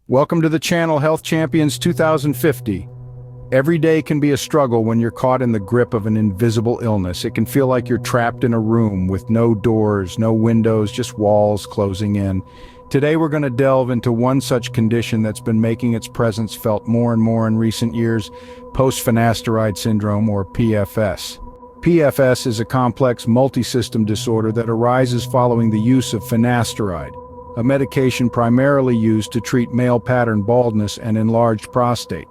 Welcome to the channel Health Champions 2050. Every day can be a struggle when you're caught in the grip of an invisible illness. It can feel like you're trapped in a room with no doors, no windows, just walls closing in. Today we're going to delve into one such condition that's been making its presence felt more and more in recent years, Post-Finasteride Syndrome, or PFS. PFS is a complex multi-system disorder that arises following the use of finasteride, a medication primarily used to treat male pattern baldness and enlarged prostate.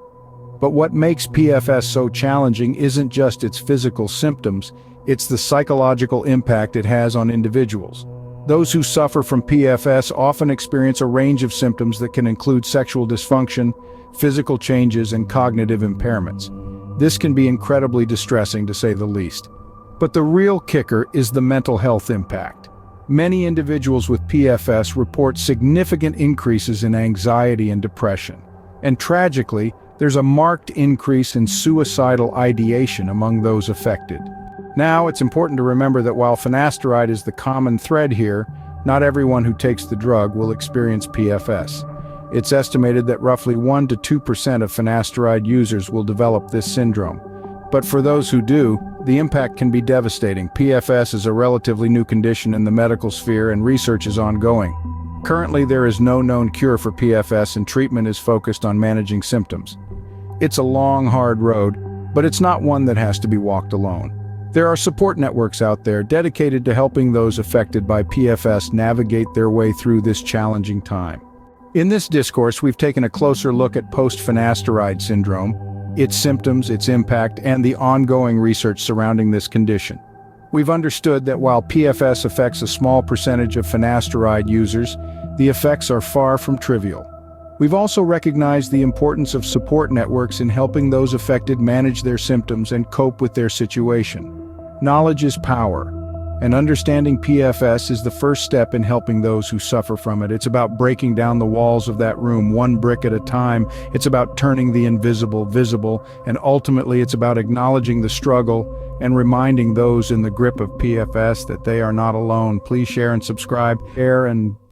But what makes PFS so challenging isn't just its physical symptoms, it's the psychological impact it has on individuals. Those who suffer from PFS often experience a range of symptoms that can include sexual dysfunction, physical changes, and cognitive impairments. This can be incredibly distressing, to say the least. But the real kicker is the mental health impact. Many individuals with PFS report significant increases in anxiety and depression. And tragically, there's a marked increase in suicidal ideation among those affected. Now, it's important to remember that while finasteride is the common thread here, not everyone who takes the drug will experience PFS. It's estimated that roughly 1 to 2% of finasteride users will develop this syndrome. But for those who do, the impact can be devastating. PFS is a relatively new condition in the medical sphere, and research is ongoing. Currently, there is no known cure for PFS, and treatment is focused on managing symptoms. It's a long, hard road, but it's not one that has to be walked alone. There are support networks out there dedicated to helping those affected by PFS navigate their way through this challenging time. In this discourse, we've taken a closer look at post-finasteride syndrome, its symptoms, its impact, and the ongoing research surrounding this condition. We've understood that while PFS affects a small percentage of finasteride users, the effects are far from trivial. We've also recognized the importance of support networks in helping those affected manage their symptoms and cope with their situation. Knowledge is power, and understanding PFS is the first step in helping those who suffer from it. It's about breaking down the walls of that room, one brick at a time. It's about turning the invisible visible, and ultimately it's about acknowledging the struggle and reminding those in the grip of PFS that they are not alone. Please share and subscribe, share and